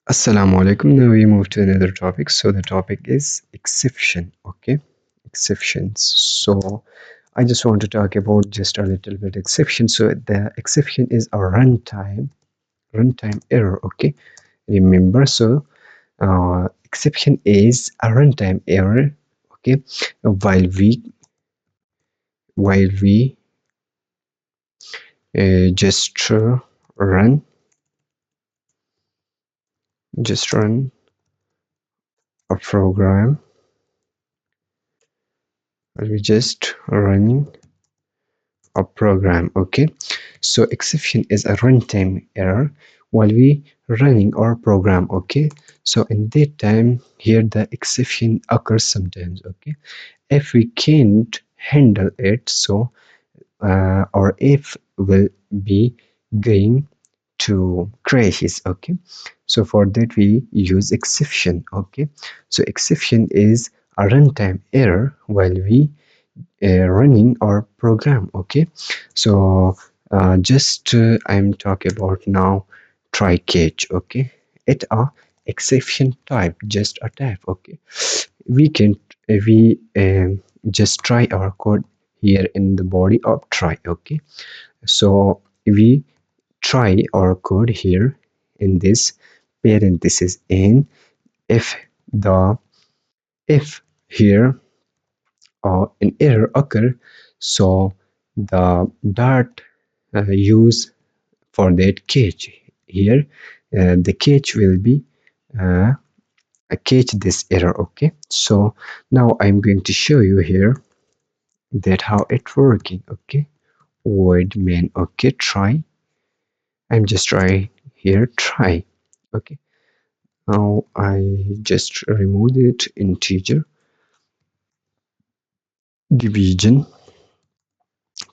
Assalamu alaikum. Now we move to another topic. So the topic is exception. Okay, exceptions. So I just want to talk about just a little bit exception. So the exception is a runtime error. Okay, remember. So exception is a runtime error. Okay, while we just run run a program, or we just running a program. Okay, so exception is a runtime error while we running our program. Okay, so in that time here the exception occurs sometimes. Okay, if we can't handle it, so our if will be going to crashes. Okay, so for that we use exception. Okay, so exception is a runtime error while we running our program. Okay, so just I'm talking about now try catch. Okay, it a exception type, just a type. Okay, we can we just try our code here in the body of try. Okay, so we try our code here in this parenthesis, and if the if here an error occur, so the dart use for that catch here, the catch will be uh, catch this error. Okay, so now I'm going to show you here that how it working. Okay, void main. Okay, try. I'm just try here try. Okay, now I just remove it integer division.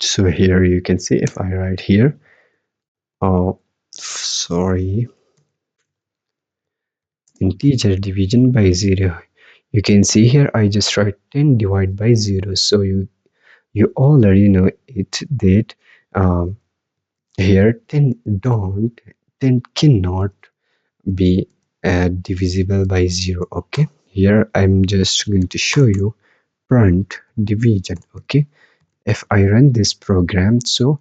So here you can see if I write here, oh sorry, integer division by 0, you can see here I just write 10 divided by 0. So you already know it that here 10 cannot be divisible by 0. Okay, here I'm just going to show you print division. Okay, if I run this program, so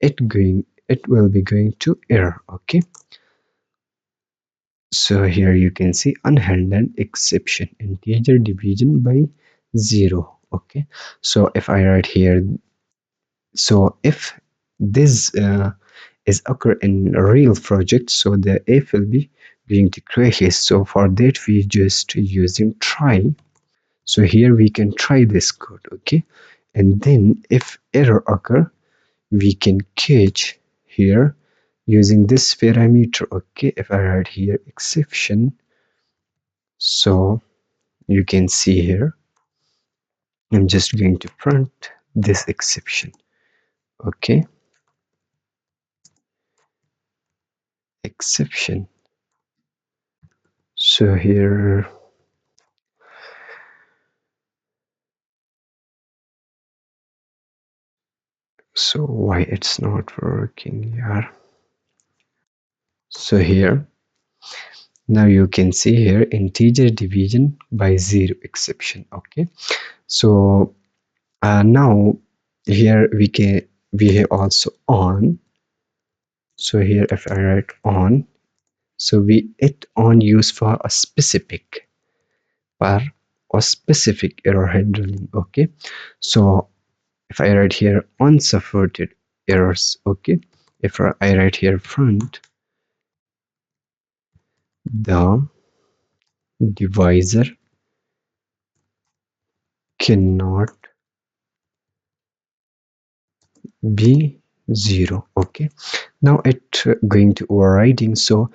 it will be going to error. Okay, so here you can see unhandled exception, integer division by 0. Okay, so if I write here, so if this is occur in a real project, so the if will be going to crash. So for that we just using try. So here we can try this code. Okay, and then if error occur, we can catch here using this parameter. Okay, if I write here exception, so you can see here I'm just going to print this exception. Okay, exception. So here, so why it's not working here? So here now you can see here integer division by 0 exception. Okay, so now here we have also on. So here if I write on, so we it on use for a specific for a specific error handling. Okay, so if I write here unsupported errors. Okay, if I write here front, the divisor cannot be 0. Okay, now it going to overriding, so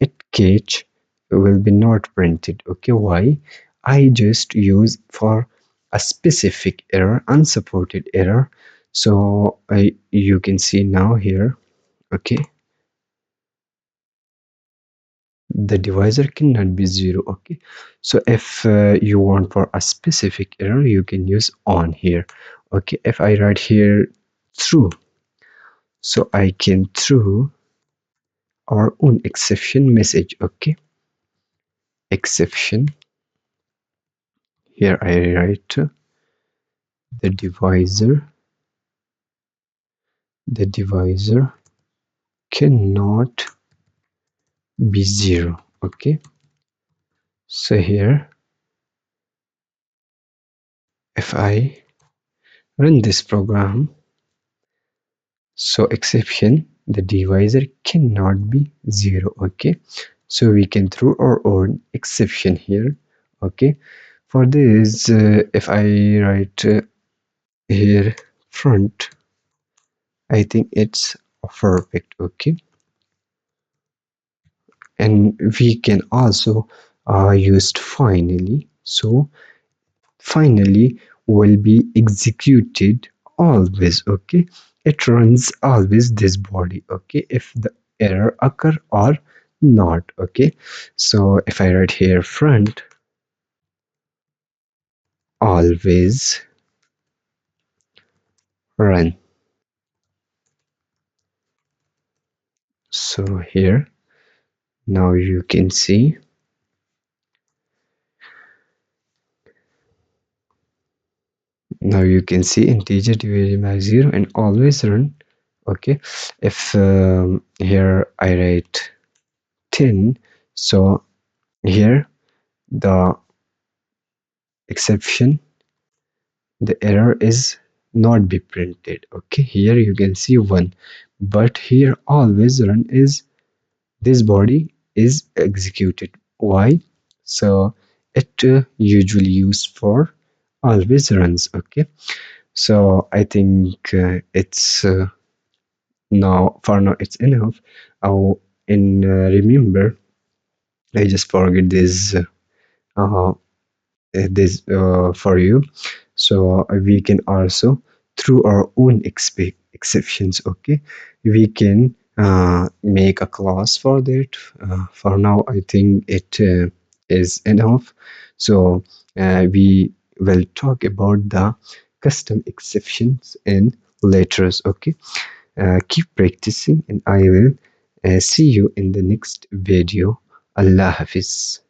it catch will be not printed. Okay, why? I just use for a specific error, unsupported error. So you can see now here. Okay, the divisor cannot be 0. Okay, so if you want for a specific error, you can use on here. Okay, if I write here true, so I can through our own exception message. Okay, exception. Here I write the divisor cannot be 0. Okay, so here if I run this program, so exception, the divisor cannot be 0. Okay, so we can throw our own exception here. Okay, for this if I write here front, I think it's perfect. Okay, and we can also use finally. So finally will be executed always. Okay, it runs always this body. Okay, if the error occur or not. Okay, so if I write here front always run, so here now you can see, integer divided by 0 and always run. Okay, if here I write 10, so here the exception, the error is not be printed. Okay, here you can see 1, but here always run is this body is executed. Why? So it usually used for always runs. Okay, so I think it's now it's enough. Oh, and remember, I just forget uh, this for you. So we can also through our own exceptions. Okay, we can make a class for that. For now I think it is enough. So we will talk about the custom exceptions in later. Okay, keep practicing and I will see you in the next video. Allah Hafiz.